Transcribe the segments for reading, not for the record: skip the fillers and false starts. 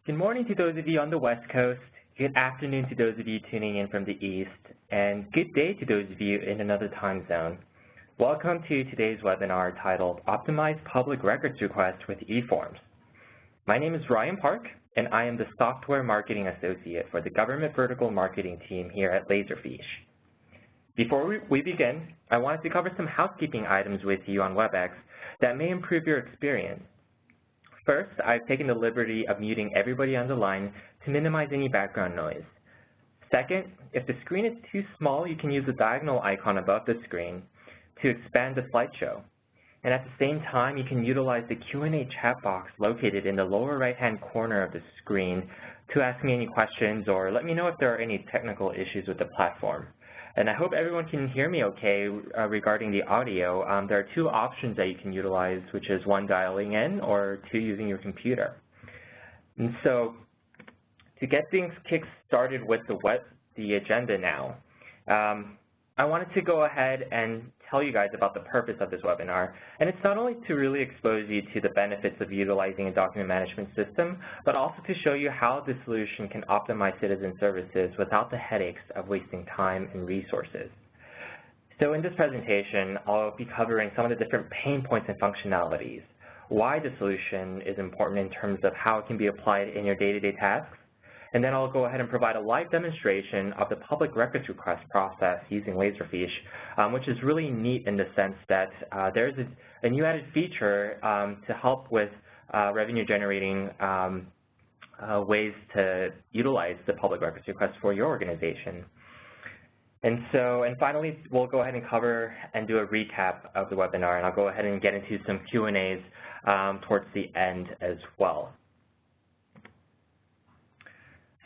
Good morning to those of you on the West Coast, good afternoon to those of you tuning in from the East, and good day to those of you in another time zone. Welcome to today's webinar titled Optimize Public Records Requests with eForms. My name is Ryan Park, and I am the Software Marketing Associate for the Government Vertical Marketing team here at Laserfiche. Before we begin, I wanted to cover some housekeeping items with you on WebEx that may improve your experience. First, I've taken the liberty of muting everybody on the line to minimize any background noise. Second, if the screen is too small, you can use the diagonal icon above the screen to expand the slideshow. And at the same time, you can utilize the Q&A chat box located in the lower right-hand corner of the screen to ask me any questions or let me know if there are any technical issues with the platform. And I hope everyone can hear me okay regarding the audio. There are two options that you can utilize, which is one, dialing in, or two, using your computer. And so to get things kick-started with the agenda now, I wanted to go ahead and tell you guys about the purpose of this webinar. And it's not only to really expose you to the benefits of utilizing a document management system, but also to show you how this solution can optimize citizen services without the headaches of wasting time and resources. So in this presentation, I'll be covering some of the different pain points and functionalities, why the solution is important in terms of how it can be applied in your day-to-day tasks, and then I'll go ahead and provide a live demonstration of the public records request process using Laserfiche, which is really neat in the sense that there's a new added feature to help with revenue generating ways to utilize the public records request for your organization. And finally, we'll go ahead and cover and do a recap of the webinar, and I'll go ahead and get into some Q&As towards the end as well.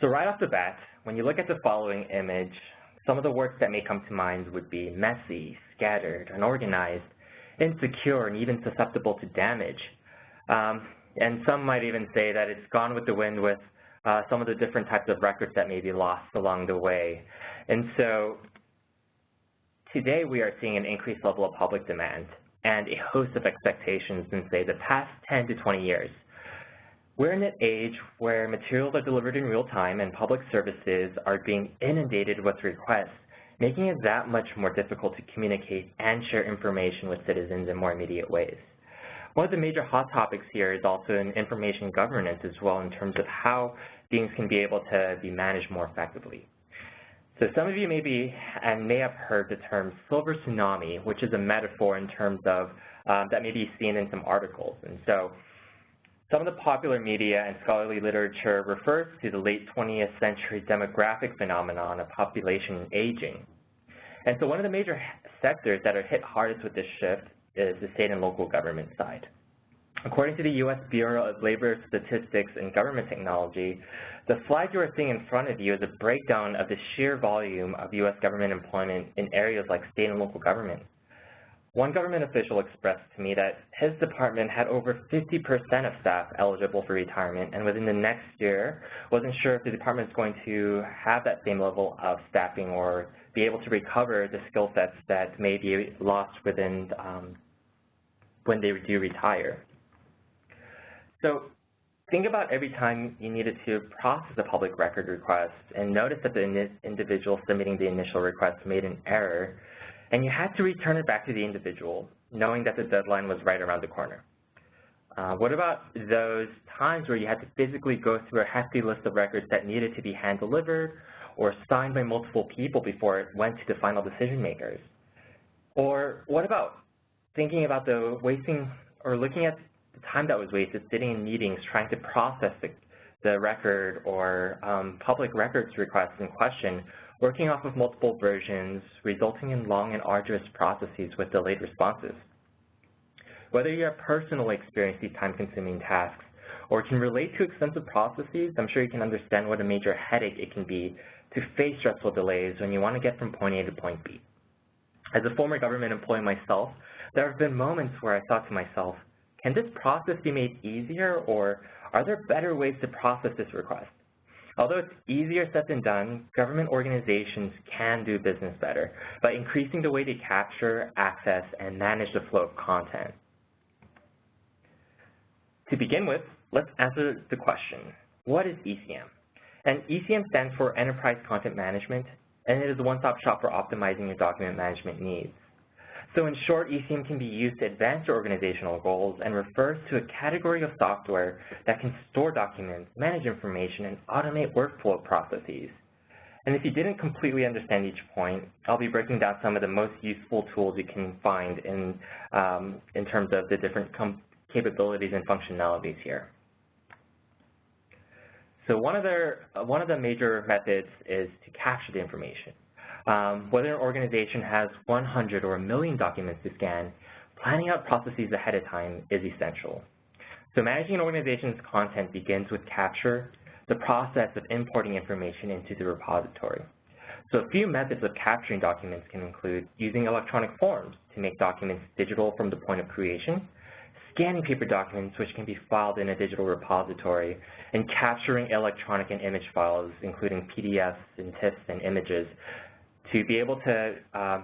So right off the bat, when you look at the following image, some of the words that may come to mind would be messy, scattered, unorganized, insecure, and even susceptible to damage. And some might even say that it's gone with the wind with some of the different types of records that may be lost along the way. And so today we are seeing an increased level of public demand and a host of expectations in, say, the past 10 to 20 years. We're in an age where materials are delivered in real time and public services are being inundated with requests, making it that much more difficult to communicate and share information with citizens in more immediate ways. One of the major hot topics here is also in information governance as well, in terms of how things can be able to be managed more effectively. So some of you may have heard the term silver tsunami, which is a metaphor in terms of that may be seen in some articles. And so some of the popular media and scholarly literature refers to the late 20th century demographic phenomenon of population aging. And so one of the major sectors that are hit hardest with this shift is the state and local government side. According to the U.S. Bureau of Labor Statistics and Government Technology, the slide you are seeing in front of you is a breakdown of the sheer volume of U.S. government employment in areas like state and local government. One government official expressed to me that his department had over 50% of staff eligible for retirement, and within the next year wasn't sure if the department is going to have that same level of staffing or be able to recover the skill sets that may be lost within when they do retire. So think about every time you needed to process a public record request and notice that the individual submitting the initial request made an error, and you had to return it back to the individual, knowing that the deadline was right around the corner. What about those times where you had to physically go through a hefty list of records that needed to be hand-delivered or signed by multiple people before it went to the final decision makers? Or what about thinking about the wasting or looking at the time that was wasted sitting in meetings trying to process the record or public records requests in question, working off of multiple versions, resulting in long and arduous processes with delayed responses. Whether you have personally experienced these time-consuming tasks or can relate to extensive processes, I'm sure you can understand what a major headache it can be to face stressful delays when you want to get from point A to point B. As a former government employee myself, there have been moments where I thought to myself, can this process be made easier, or are there better ways to process this request? Although it's easier said than done, government organizations can do business better by increasing the way they capture, access, and manage the flow of content. To begin with, let's answer the question, what is ECM? And ECM stands for Enterprise Content Management, and it is a one-stop shop for optimizing your document management needs. So in short, ECM can be used to advance your organizational goals and refers to a category of software that can store documents, manage information, and automate workflow processes. And if you didn't completely understand each point, I'll be breaking down some of the most useful tools you can find in terms of the different capabilities and functionalities here. So one of the major methods is to capture the information. Whether an organization has 100 or 1 million documents to scan, planning out processes ahead of time is essential. So managing an organization's content begins with capture, the process of importing information into the repository. So a few methods of capturing documents can include using electronic forms to make documents digital from the point of creation, scanning paper documents which can be filed in a digital repository, and capturing electronic and image files, including PDFs and TIFFs and images, to be able to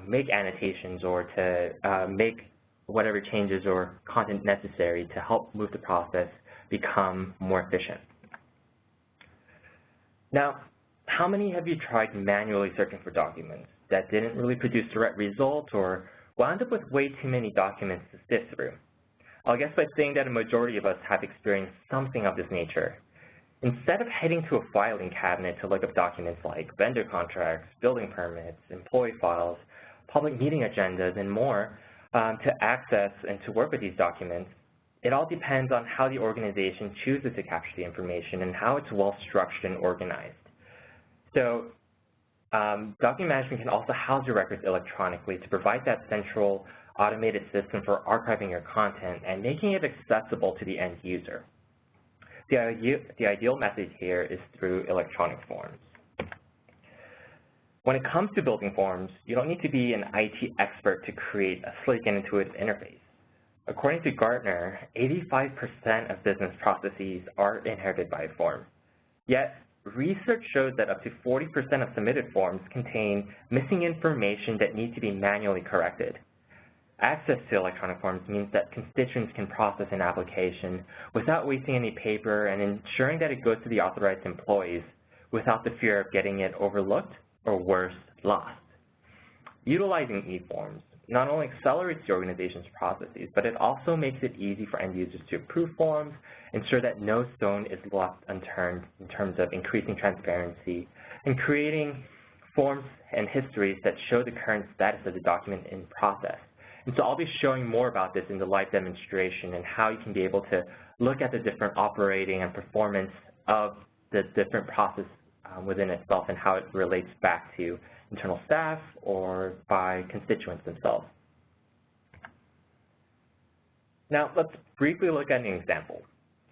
make annotations or to make whatever changes or content necessary to help move the process become more efficient. Now, how many have you tried manually searching for documents that didn't really produce the right result or wound up with way too many documents to sift through? I'll guess by saying that a majority of us have experienced something of this nature. Instead of heading to a filing cabinet to look up documents like vendor contracts, building permits, employee files, public meeting agendas, and more to access and to work with these documents, it all depends on how the organization chooses to capture the information and how it's well structured and organized. So document management can also house your records electronically to provide that central automated system for archiving your content and making it accessible to the end user. The ideal method here is through electronic forms. When it comes to building forms, you don't need to be an IT expert to create a sleek and intuitive interface. According to Gartner, 85% of business processes are inherited by a form. Yet, research shows that up to 40% of submitted forms contain missing information that need to be manually corrected. Access to electronic forms means that constituents can process an application without wasting any paper and ensuring that it goes to the authorized employees without the fear of getting it overlooked or worse, lost. Utilizing e-forms not only accelerates the organization's processes, but it also makes it easy for end users to approve forms, ensure that no stone is left unturned in terms of increasing transparency, and creating forms and histories that show the current status of the document in process. And so I'll be showing more about this in the live demonstration and how you can be able to look at the different operating and performance of the different process within itself and how it relates back to internal staff or by constituents themselves. Now, let's briefly look at an example.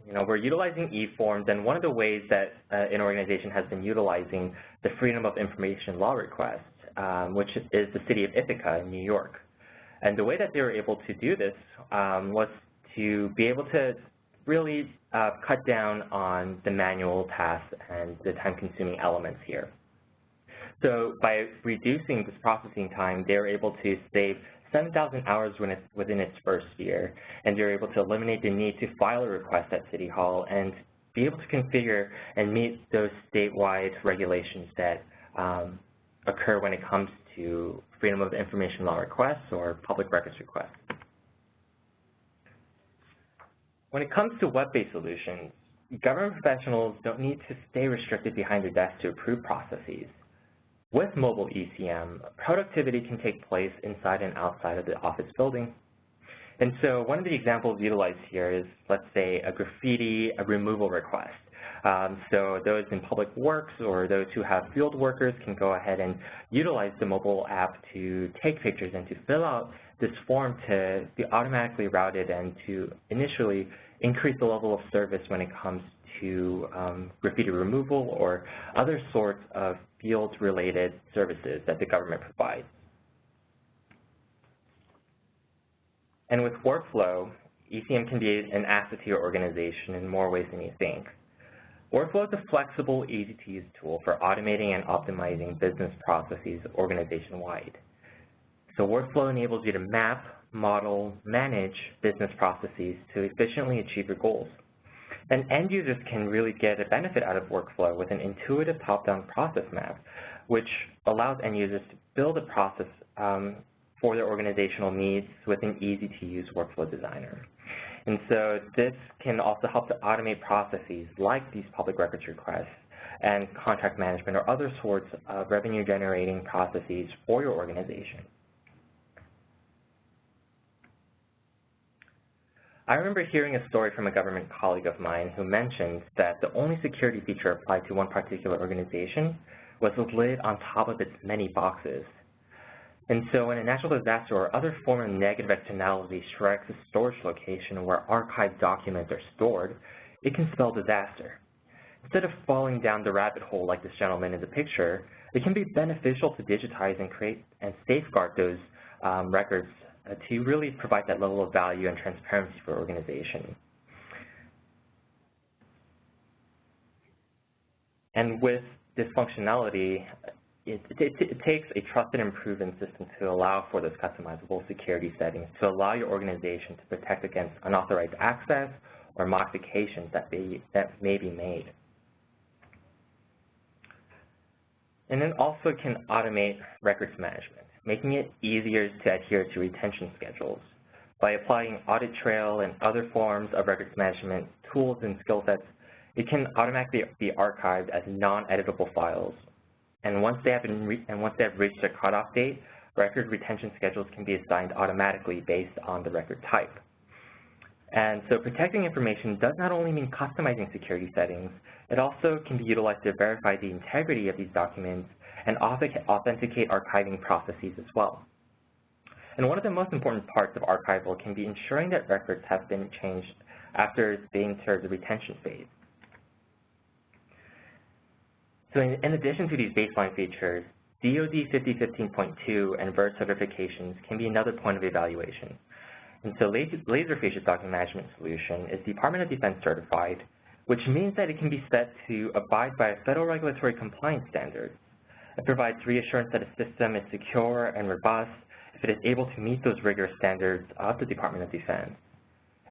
We're utilizing e-forms, and one of the ways that an organization has been utilizing the Freedom of Information Law request, which is the city of Ithaca in New York. And the way that they were able to do this was to be able to really cut down on the manual tasks and the time-consuming elements here. So by reducing this processing time, they were able to save 7,000 hours within its first year, and they're able to eliminate the need to file a request at City Hall and be able to configure and meet those statewide regulations that occur when it comes to Freedom of Information Law requests or public records requests. When it comes to web-based solutions, government professionals don't need to stay restricted behind their desk to approve processes. With mobile ECM, productivity can take place inside and outside of the office building. And so one of the examples utilized here is, let's say, a graffiti removal request. So those in public works or those who have field workers can go ahead and utilize the mobile app to take pictures and to fill out this form to be automatically routed and to initially increase the level of service when it comes to graffiti removal or other sorts of field-related services that the government provides. And with workflow, ECM can be an asset to your organization in more ways than you think. Workflow is a flexible, easy-to-use tool for automating and optimizing business processes organization-wide. So workflow enables you to map, model, manage business processes to efficiently achieve your goals. And end users can really get a benefit out of workflow with an intuitive top-down process map, which allows end users to build a process for their organizational needs with an easy-to-use workflow designer. And so this can also help to automate processes like these public records requests and contract management or other sorts of revenue-generating processes for your organization. I remember hearing a story from a government colleague of mine who mentioned that the only security feature applied to one particular organization was a lid on top of its many boxes. And so when a natural disaster or other form of negative externality strikes a storage location where archived documents are stored, it can spell disaster. Instead of falling down the rabbit hole like this gentleman in the picture, it can be beneficial to digitize and create and safeguard those records to really provide that level of value and transparency for your organization. And with this functionality, it takes a trusted and proven system to allow for those customizable security settings to allow your organization to protect against unauthorized access or modifications that may be made. And then also can automate records management, making it easier to adhere to retention schedules. By applying audit trail and other forms of records management tools and skill sets, it can automatically be archived as non-editable files. And once they have reached a cutoff date, record retention schedules can be assigned automatically based on the record type. And so protecting information does not only mean customizing security settings, it also can be utilized to verify the integrity of these documents and authenticate archiving processes as well. And one of the most important parts of archival can be ensuring that records have been changed after they enter the retention phase. So in addition to these baseline features, DoD 5015.2 and VERT certifications can be another point of evaluation. And so Laserfiche's document management solution is Department of Defense certified, which means that it can be set to abide by federal regulatory compliance standards. It provides reassurance that a system is secure and robust if it is able to meet those rigorous standards of the Department of Defense.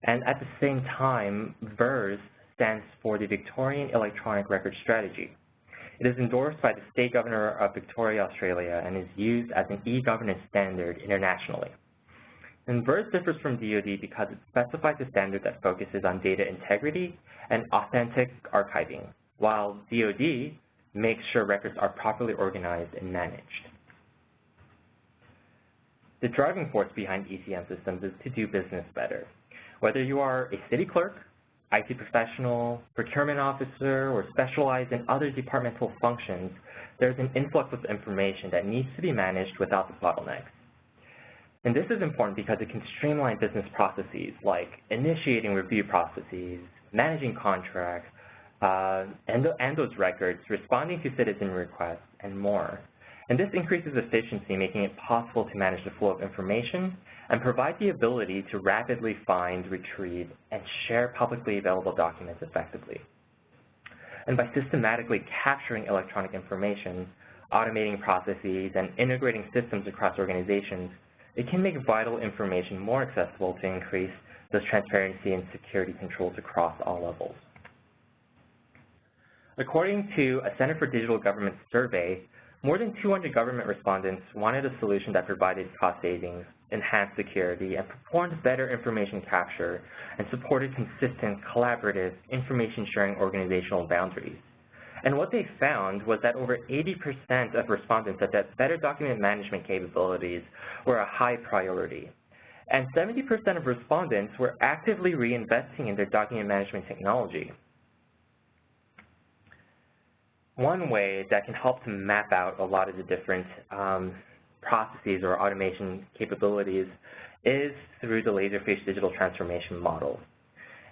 And at the same time, VERS stands for the Victorian Electronic Record Strategy. It is endorsed by the State Governor of Victoria, Australia, and is used as an e-governance standard internationally. And VERS differs from DoD because it specifies a standard that focuses on data integrity and authentic archiving, while DoD makes sure records are properly organized and managed. The driving force behind ECM systems is to do business better. Whether you are a city clerk, IT professional, procurement officer, or specialized in other departmental functions, there's an influx of information that needs to be managed without the bottlenecks. And this is important because it can streamline business processes like initiating review processes, managing contracts, and those records, responding to citizen requests, and more. And this increases efficiency, making it possible to manage the flow of information and provide the ability to rapidly find, retrieve, and share publicly available documents effectively. And by systematically capturing electronic information, automating processes, and integrating systems across organizations, it can make vital information more accessible to increase those transparency and security controls across all levels. According to a Center for Digital Government survey, more than 200 government respondents wanted a solution that provided cost savings, enhanced security, and performed better information capture, and supported consistent, collaborative information sharing organizational boundaries. And what they found was that over 80% of respondents said that better document management capabilities were a high priority. And 70% of respondents were actively reinvesting in their document management technology. One way that can help to map out a lot of the different processes or automation capabilities is through the Laserfiche digital transformation model.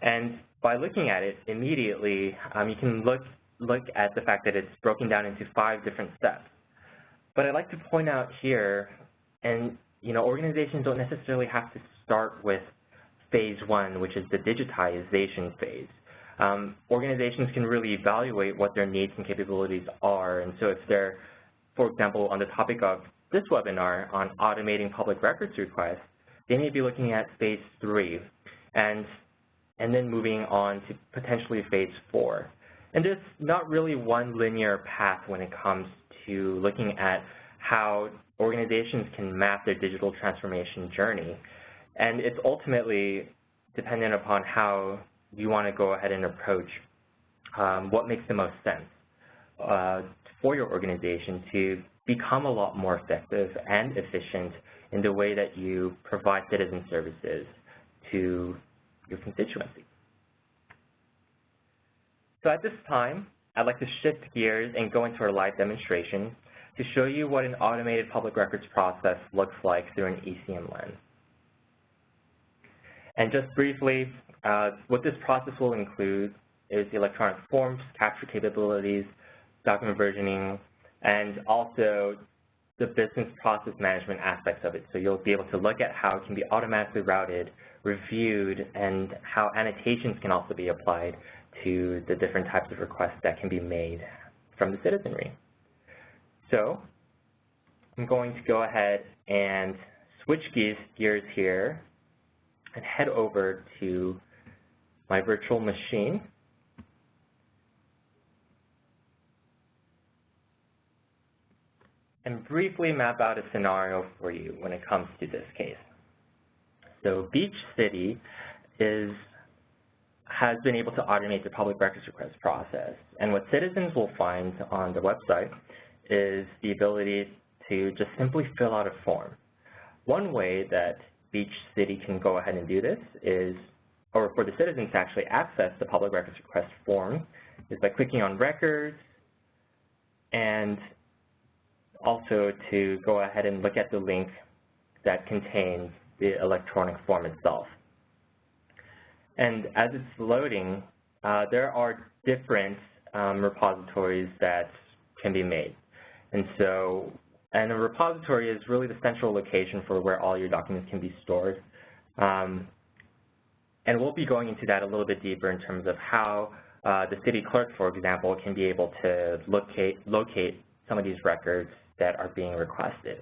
And by looking at it immediately, you can look at the fact that it's broken down into 5 different steps. But I'd like to point out here, and organizations don't necessarily have to start with phase 1, which is the digitization phase. Organizations can really evaluate what their needs and capabilities are, and so if they're, for example, on the topic of this webinar on automating public records requests, they may be looking at phase 3. And and then moving on to potentially phase 4. And there's not really one linear path when it comes to looking at how organizations can map their digital transformation journey. And it's ultimately dependent upon how you want to go ahead and approach what makes the most sense for your organization to become a lot more effective and efficient in the way that you provide citizen services to your constituency. So at this time, I'd like to shift gears and go into our live demonstration to show you what an automated public records process looks like through an ECM lens. And just briefly, what this process will include is the electronic forms capture capabilities, document versioning, and also the business process management aspects of it. So you'll be able to look at how it can be automatically routed, reviewed, and how annotations can also be applied to the different types of requests that can be made from the citizenry. So I'm going to go ahead and switch gears here and head over to my virtual machine. And briefly map out a scenario for you when it comes to this case. So Beach City has been able to automate the public records request process. And what citizens will find on the website is the ability to just simply fill out a form. One way that Beach City can go ahead and do this is, or for the citizens to actually access the public records request form, is by clicking on records, and also to go ahead and look at the link that contains the electronic form itself. And as it's loading, there are different repositories that can be made. And a repository is really the central location for where all your documents can be stored. And we'll be going into that a little bit deeper in terms of how the city clerk, for example, can be able to locate some of these records that are being requested.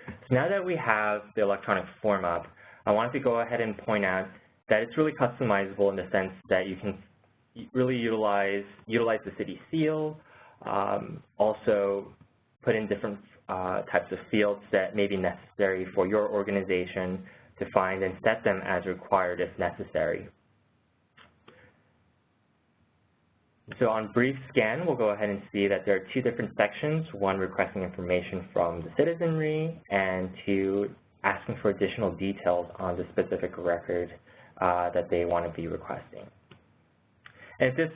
So now that we have the electronic form up, I wanted to go ahead and point out that it's really customizable in the sense that you can really utilize the city seal, also put in different types of fields that may be necessary for your organization to find and set them as required if necessary. So on brief scan, we'll go ahead and see that there are two different sections, one requesting information from the citizenry and two asking for additional details on the specific record that they want to be requesting. And if this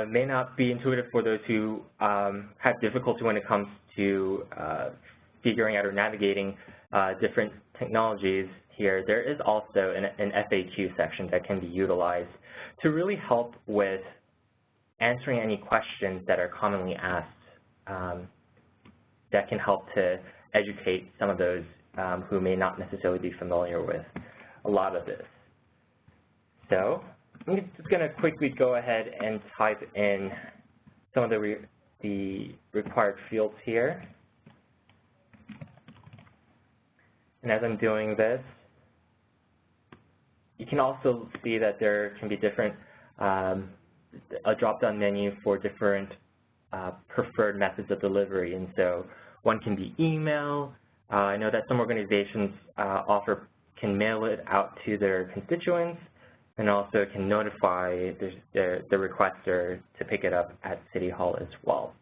may not be intuitive for those who have difficulty when it comes to figuring out or navigating different technologies here, there is also an FAQ section that can be utilized to really help with answering any questions that are commonly asked that can help to educate some of those who may not necessarily be familiar with a lot of this. So I'm just going to quickly go ahead and type in some of the required fields here. And as I'm doing this, you can also see that there can be different a drop-down menu for different preferred methods of delivery. And so one can be email. I know that some organizations can mail it out to their constituents and also can notify the requester to pick it up at City Hall as well,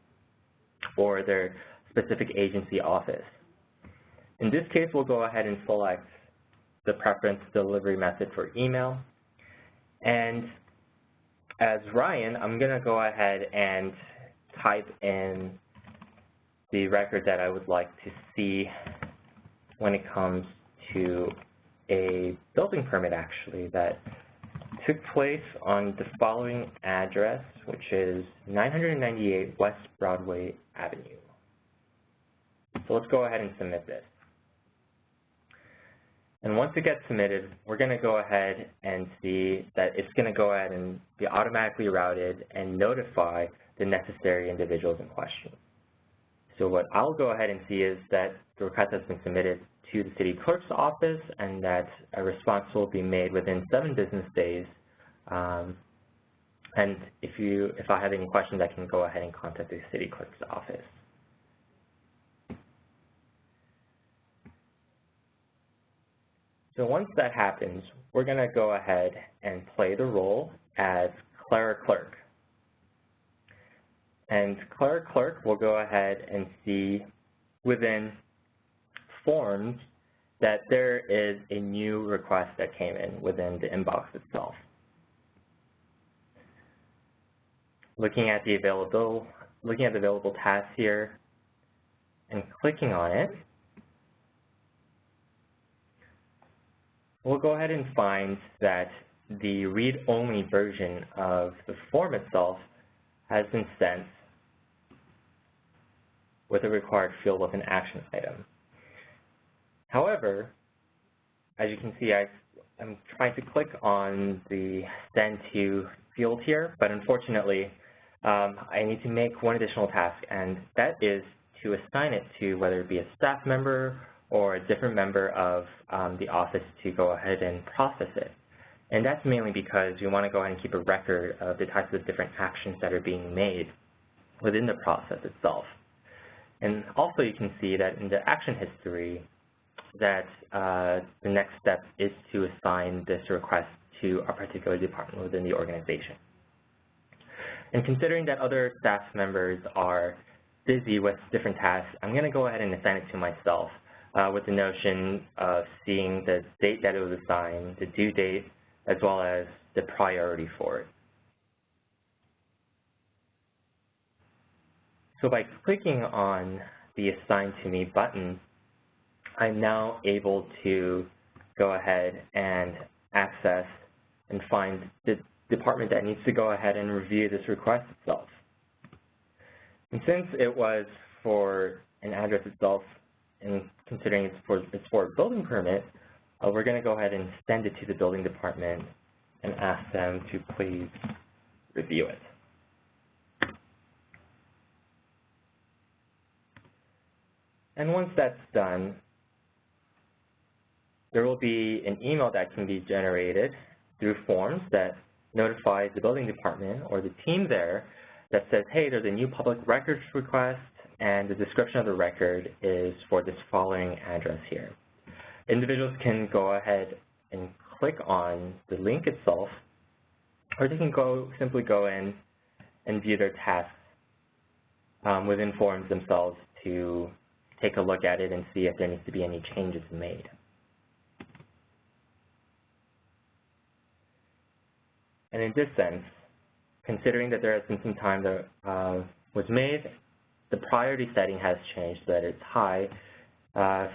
or their specific agency office. In this case, we'll go ahead and select the preference delivery method for email. And as Ryan, I'm going to go ahead and type in the record that I would like to see when it comes to a building permit, actually, that took place on the following address, which is 998 West Broadway Avenue. So let's go ahead and submit this. And once it gets submitted, we're going to go ahead and see that it's going to go ahead and be automatically routed and notify the necessary individuals in question. So what I'll go ahead and see is that the request has been submitted to the city clerk's office, and that a response will be made within 7 business days. And if I have any questions, I can go ahead and contact the city clerk's office. So once that happens, we're going to go ahead and play the role as Clara Clerk. And Clara Clerk will go ahead and see within forms that there is a new request that came in within the inbox itself. Looking at the available tasks here and clicking on it, we'll go ahead and find that the read-only version of the form itself has been sent with a required field with an action item. However, as you can see, I'm trying to click on the send to field here, but unfortunately, I need to make one additional task, and that is to assign it to whether it be a staff member or a different member of the office to go ahead and process it. And that's mainly because we want to go ahead and keep a record of the types of different actions that are being made within the process itself. And also you can see that in the action history that the next step is to assign this request to a particular department within the organization. And considering that other staff members are busy with different tasks, I'm going to go ahead and assign it to myself with the notion of seeing the date that it was assigned, the due date, as well as the priority for it. So by clicking on the Assign to Me button, I'm now able to go ahead and access and find the department that needs to go ahead and review this request itself. And since it was for an address itself, and considering it's for a building permit, we're going to go ahead and send it to the building department and ask them to please review it. And once that's done, there will be an email that can be generated through forms that notifies the building department or the team there that says, hey, there's a new public records request, and the description of the record is for this following address here. Individuals can go ahead and click on the link itself, or they can simply go in and view their tasks within forms themselves to take a look at it and see if there needs to be any changes made. And in this sense, considering that there has been some time that was made, the priority setting has changed so that it's high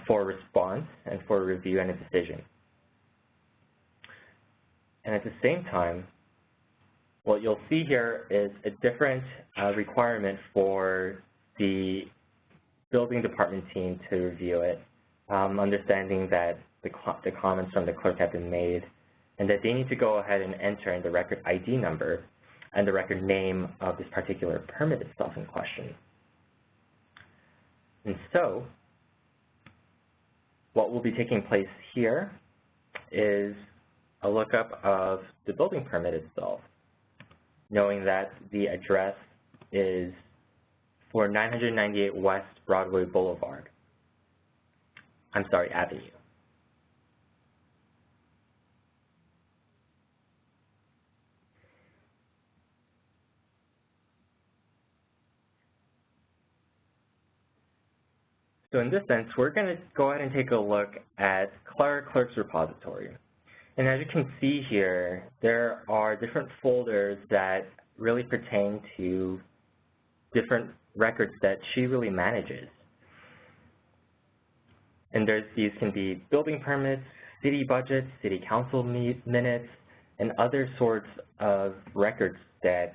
for response and for review and a decision. And at the same time, what you'll see here is a different requirement for the building department team to review it, understanding that the comments from the clerk have been made, and that they need to go ahead and enter in the record ID number and the record name of this particular permit itself in question. And so, what will be taking place here is a lookup of the building permit itself, knowing that the address is for 998 West Broadway Boulevard. Avenue. So in this sense, we're going to go ahead and take a look at Clara Clerk's repository. And as you can see here, there are different folders that really pertain to different records that she really manages. And these can be building permits, city budgets, city council minutes, and other sorts of records that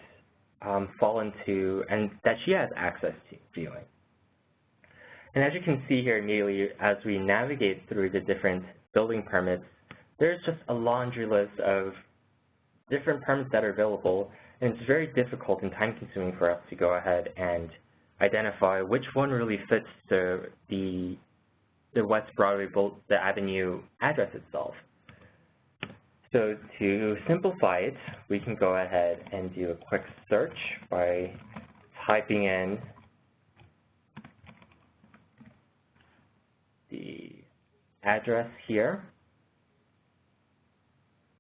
fall into, and that she has access to viewing. And as you can see here immediately, as we navigate through the different building permits, there's just a laundry list of different permits that are available, and it's very difficult and time-consuming for us to go ahead and identify which one really fits the the West Broadway, the Avenue address itself. So to simplify it, we can go ahead and do a quick search by typing in the address here,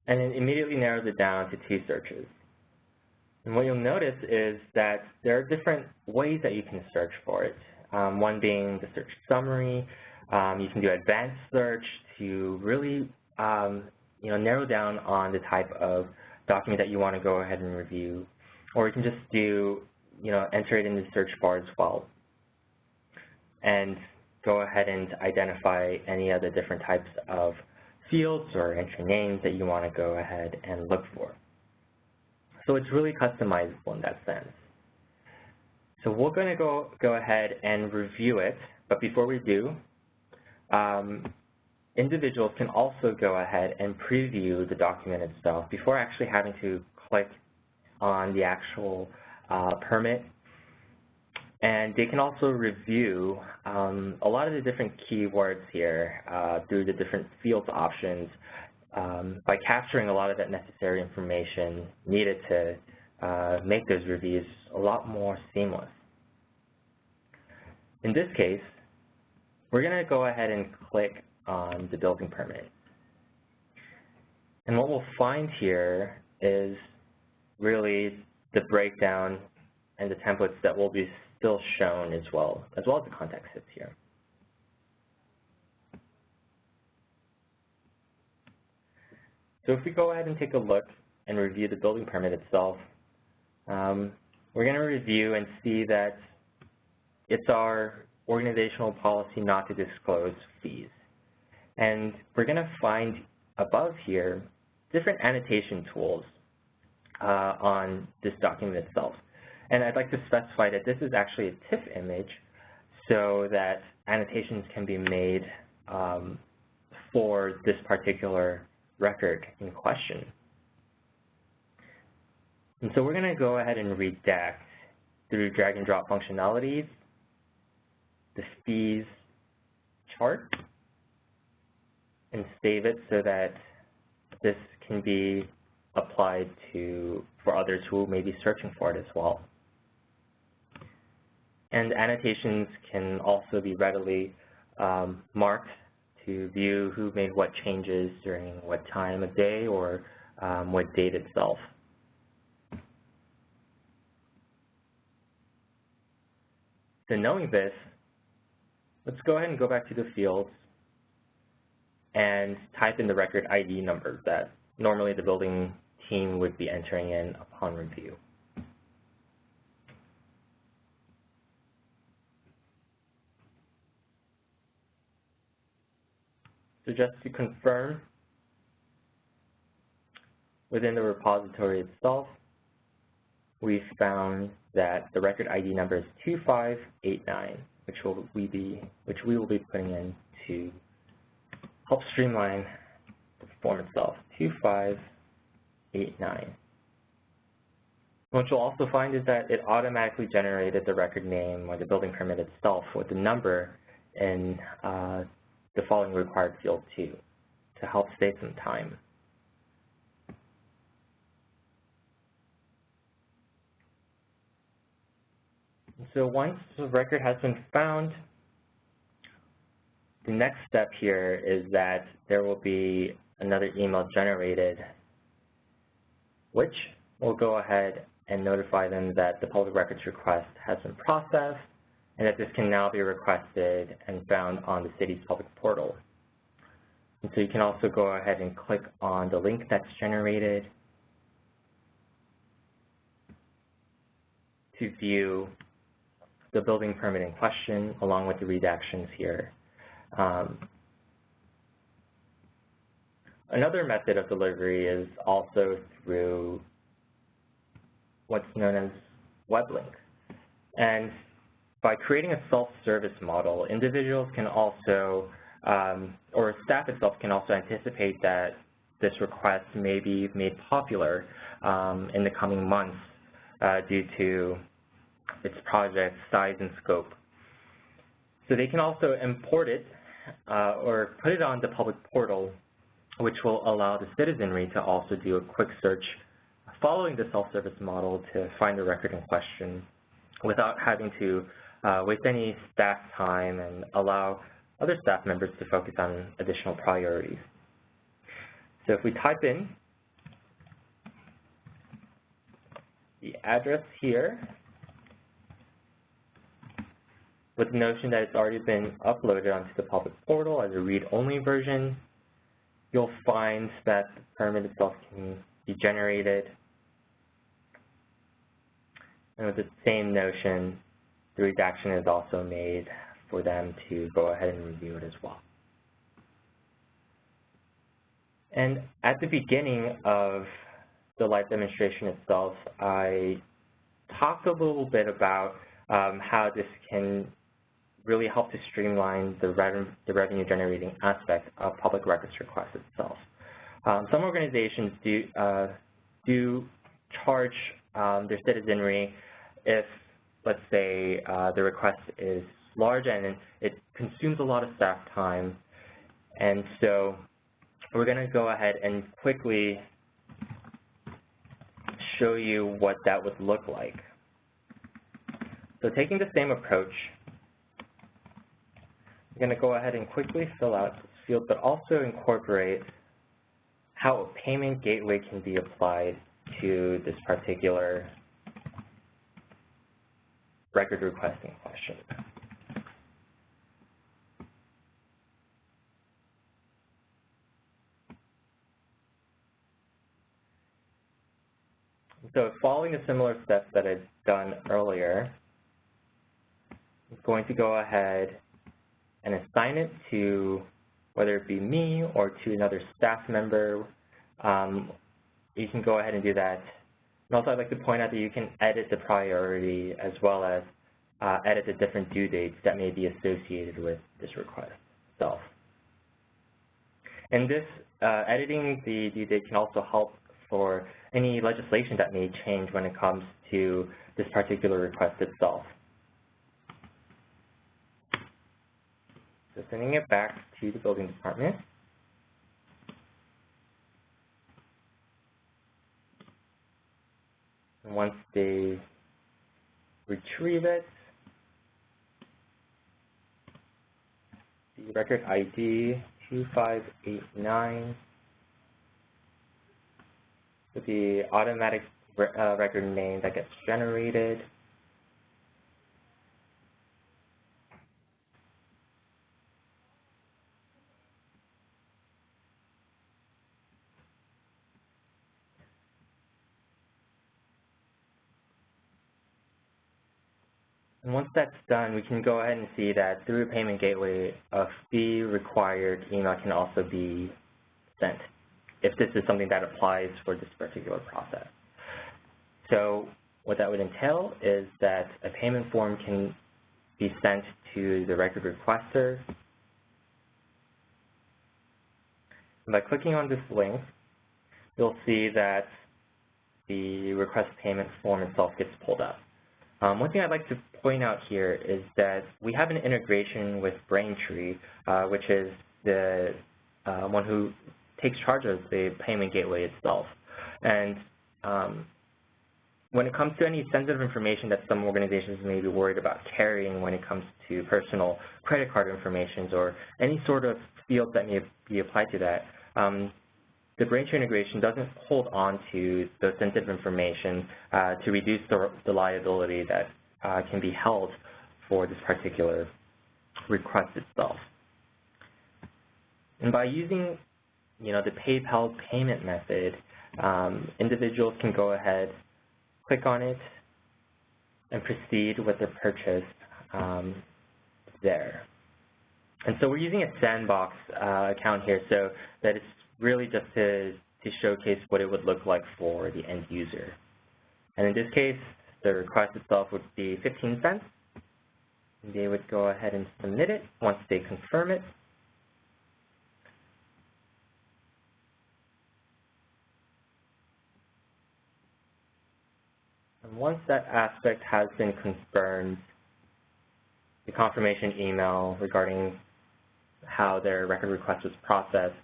and it immediately narrows it down to 2 searches. And what you'll notice is that there are different ways that you can search for it. One being the search summary. You can do advanced search to really narrow down on the type of document that you want to go ahead and review. Or you can just do, enter it in the search bar as well. And go ahead and identify any of the different types of fields or entry names that you want to go ahead and look for. So it's really customizable in that sense. So we're going to go ahead and review it, but before we do, individuals can also go ahead and preview the document itself before actually having to click on the actual permit. And they can also review a lot of the different keywords here through the different fields options by capturing a lot of that necessary information needed to make those reviews a lot more seamless. In this case, we're going to go ahead and click on the building permit. And what we'll find here is really the breakdown and the templates that will be still shown as well as the context hits here. So if we go ahead and take a look and review the building permit itself, we're going to review and see that it's our organizational policy not to disclose fees. And we're going to find above here different annotation tools on this document itself. And I'd like to specify that this is actually a TIFF image so that annotations can be made for this particular record in question. And so we're going to go ahead and redact through drag and drop functionalities the fees chart and save it so that this can be applied for others who may be searching for it as well. And annotations can also be readily marked to view who made what changes during what time of day or what date itself. So knowing this, let's go ahead and go back to the fields and type in the record ID number that normally the building team would be entering in upon review. So just to confirm, within the repository itself, we found that the record ID number is 2589, which we will be putting in to help streamline the form itself, 2589. What you'll also find is that it automatically generated the record name or the building permit itself with the number in the following required field too, to help save some time. So once the record has been found, the next step here is that there will be another email generated, which will go ahead and notify them that the public records request has been processed and that this can now be requested and found on the city's public portal. And so you can also go ahead and click on the link that's generated to view the building permit in question along with the redactions here. Another method of delivery is also through what's known as web links. And by creating a self-service model, individuals can also, or staff itself can also anticipate that this request may be made popular in the coming months due to its project size and scope. So they can also import it or put it on the public portal, which will allow the citizenry to also do a quick search following the self-service model to find the record in question without having to waste any staff time and allow other staff members to focus on additional priorities. So if we type in the address here with the notion that it's already been uploaded onto the public portal as a read-only version, you'll find that the permit itself can be generated. And with the same notion, the redaction is also made for them to go ahead and review it as well. And at the beginning of the live demonstration itself, I talked a little bit about how this can really help to streamline the revenue generating aspect of public records requests itself. Some organizations do charge their citizenry if, let's say, the request is large and it consumes a lot of staff time. And so we're going to go ahead and quickly show you what that would look like. So taking the same approach, I'm going to go ahead and quickly fill out this field, but also incorporate how a payment gateway can be applied to this particular record requesting question. So following a similar steps that I've done earlier, I'm going to go ahead and assign it to whether it be me or to another staff member. You can go ahead and do that. And also I'd like to point out that you can edit the priority as well as edit the different due dates that may be associated with this request itself. And this editing the due date can also help for any legislation that may change when it comes to this particular request itself. So sending it back to the building department. And once they retrieve it, the record ID 2589 with the automatic record name that gets generated. And once that's done, we can go ahead and see that through a payment gateway, a fee-required email can also be sent if this is something that applies for this particular process. So what that would entail is that a payment form can be sent to the record requester. And by clicking on this link, you'll see that the request payment form itself gets pulled up. One thing I'd like to point out here is that we have an integration with Braintree, which is the one who takes charge of the payment gateway itself. And when it comes to any sensitive information that some organizations may be worried about carrying when it comes to personal credit card information or any sort of field that may be applied to that, the Braintree integration doesn't hold on to the sensitive information to reduce the liability that can be held for this particular request itself. And by using, the PayPal payment method, individuals can go ahead, click on it, and proceed with their purchase there. And so we're using a sandbox account here so that it's really just to showcase what it would look like for the end user. And in this case, the request itself would be 15 cents. They would go ahead and submit it once they confirm it. And once that aspect has been confirmed, the confirmation email regarding how their record request was processed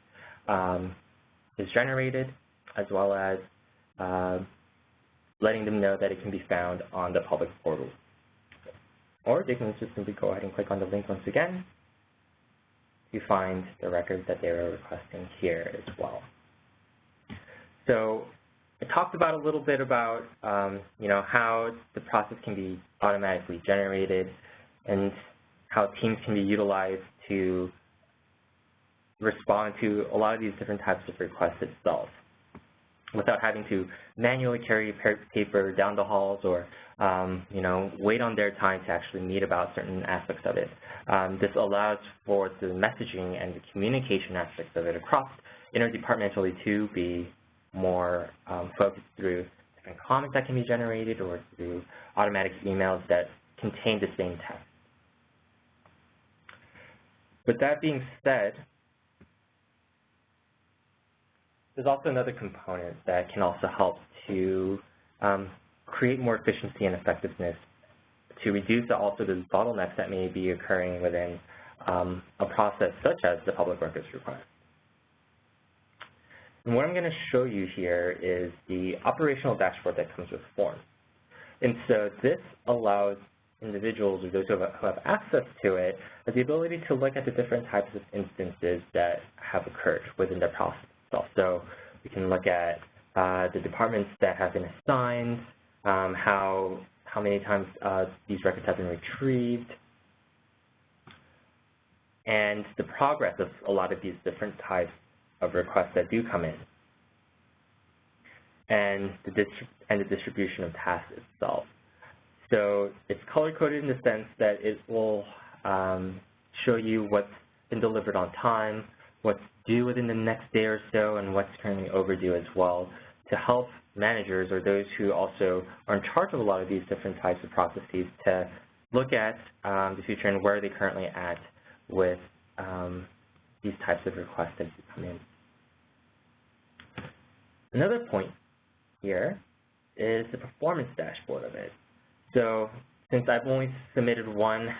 is generated, as well as letting them know that it can be found on the public portal. Or they can just simply go ahead and click on the link once again to find the records that they are requesting here as well. So I talked about a little bit about how the process can be automatically generated and how teams can be utilized to respond to a lot of these different types of requests itself without having to manually carry paper down the halls or wait on their time to actually meet about certain aspects of it. This allows for the messaging and the communication aspects of it across interdepartmentally to be more focused through different comments that can be generated or through automatic emails that contain the same text. With that being said, there's also another component that can also help to create more efficiency and effectiveness to reduce also the bottlenecks that may be occurring within a process such as the public records request. And what I'm going to show you here is the operational dashboard that comes with forms. And so this allows individuals or those who have access to it the ability to look at the different types of instances that have occurred within the process itself. So we can look at the departments that have been assigned, how many times these records have been retrieved, and the progress of a lot of these different types of requests that do come in, and the distribution of tasks itself. So it's color-coded in the sense that it will show you what's been delivered on time, what's due within the next day or so, and what's currently overdue as well, to help managers or those who also are in charge of a lot of these different types of processes to look at the future and where they're currently at with these types of requests that come in. Another point here is the performance dashboard of it. So since I've only submitted one,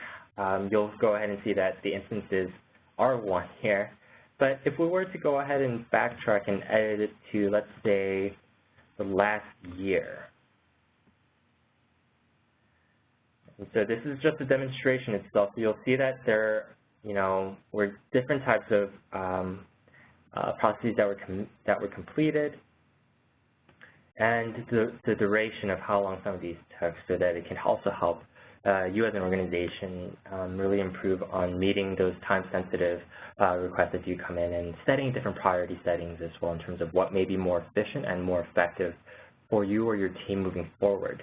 you'll go ahead and see that the instances are one here. But if we were to go ahead and backtrack and edit it to, let's say, the last year. And so this is just a demonstration itself. So you'll see that there, were different types of processes that were completed, and the duration of how long some of these took, so that it can also help you as an organization really improve on meeting those time-sensitive requests that do come in and setting different priority settings as well in terms of what may be more efficient and more effective for you or your team moving forward.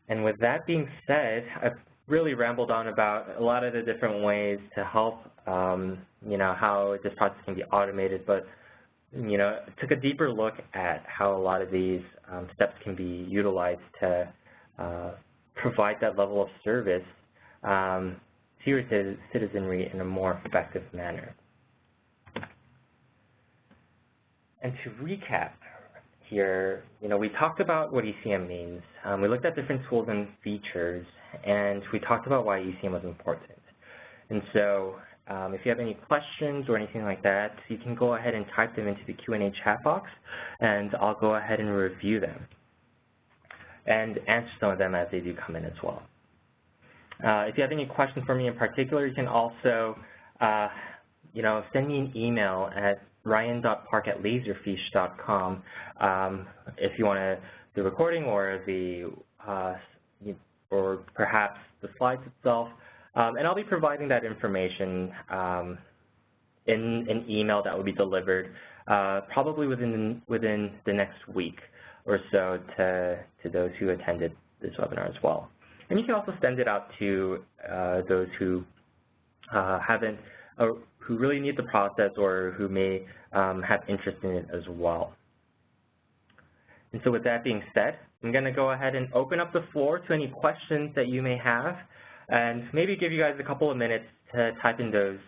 And with that being said, I've really rambled on about a lot of the different ways to help, how this process can be automated, but took a deeper look at how a lot of these steps can be utilized to provide that level of service to your citizenry in a more effective manner. And to recap here, we talked about what ECM means. We looked at different tools and features, and we talked about why ECM was important. And so if you have any questions or anything like that, you can go ahead and type them into the Q&A chat box, and I'll go ahead and review them and answer some of them as they do come in as well. If you have any questions for me in particular, you can also, send me an email at ryan.park@laserfiche.com if you want the recording or or perhaps the slides itself. And I'll be providing that information in an email that will be delivered probably within the next week or so to those who attended this webinar as well. And you can also send it out to those who haven't, or who really need the process or who may have interest in it as well. And so with that being said, I'm going to go ahead and open up the floor to any questions that you may have, and maybe give you guys a couple of minutes to type in those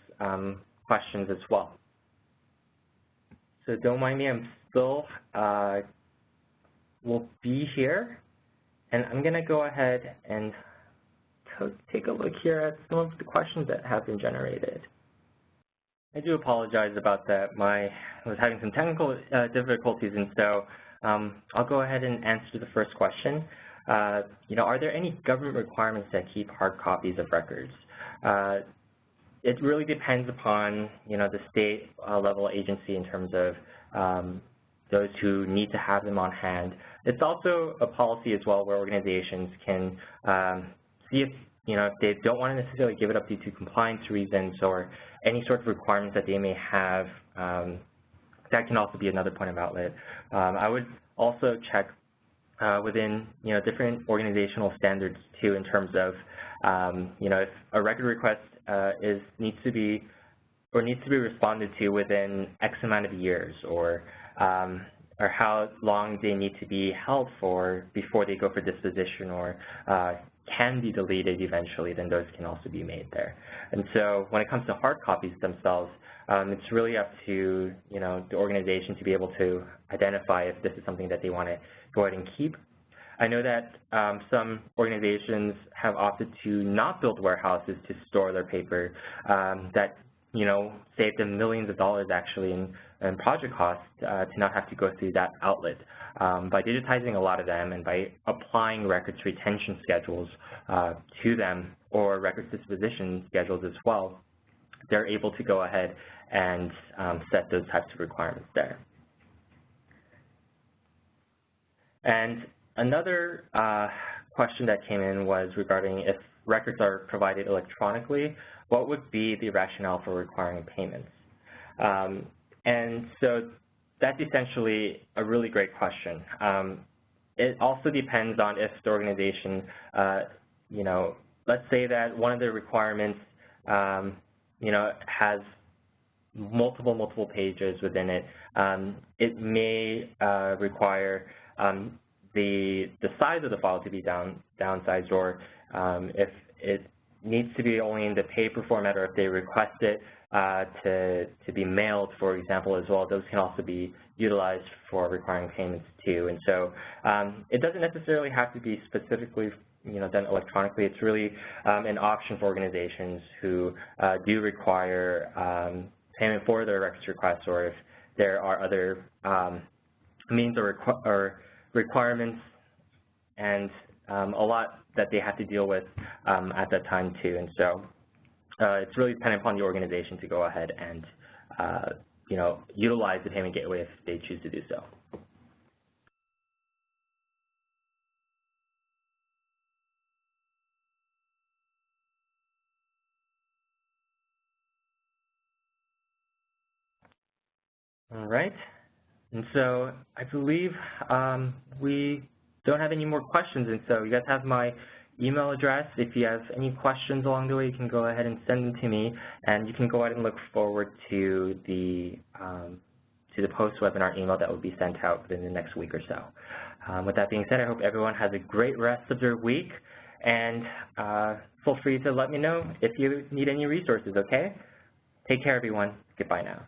questions as well. So don't mind me, I'm still will be here, and I'm going to go ahead and take a look here at some of the questions that have been generated. I do apologize about that. I was having some technical difficulties, and so I'll go ahead and answer the first question. Are there any government requirements that keep hard copies of records? It really depends upon, the state level agency in terms of those who need to have them on hand. It's also a policy as well where organizations can see if, if they don't want to necessarily give it up due to compliance reasons or any sort of requirements that they may have. That can also be another point of outlet. I would also check within, different organizational standards too, in terms of, if a record request needs to be responded to within X amount of years, or how long they need to be held for before they go for disposition, or can be deleted eventually, then those can also be made there. And so when it comes to hard copies themselves, it's really up to, the organization to be able to identify if this is something that they want to go ahead and keep. I know that some organizations have opted to not build warehouses to store their paper that, saved them millions of dollars actually in project costs to not have to go through that outlet. By digitizing a lot of them and by applying records retention schedules to them, or records disposition schedules as well, they're able to go ahead and set those types of requirements there. And another question that came in was regarding if records are provided electronically, what would be the rationale for requiring payments? And so that's essentially a really great question. It also depends on if the organization, let's say that one of the requirements, has multiple pages within it. It may require the size of the file to be downsized, or if it needs to be only in the paper format, or if they request it to be mailed, for example, as well, those can also be utilized for requiring payments too. And so it doesn't necessarily have to be specifically done electronically. It's really an option for organizations who do require payment for their records requests, or if there are other means or requirements and a lot that they have to deal with at that time too. And so it's really dependent upon the organization to go ahead and utilize the payment gateway if they choose to do so. All right, and so I believe we don't have any more questions, and so you guys have my email address. If you have any questions along the way, you can go ahead and send them to me, and you can go ahead and look forward to the post-webinar email that will be sent out within the next week or so. With that being said, I hope everyone has a great rest of their week, and feel free to let me know if you need any resources, okay? Take care, everyone. Goodbye now.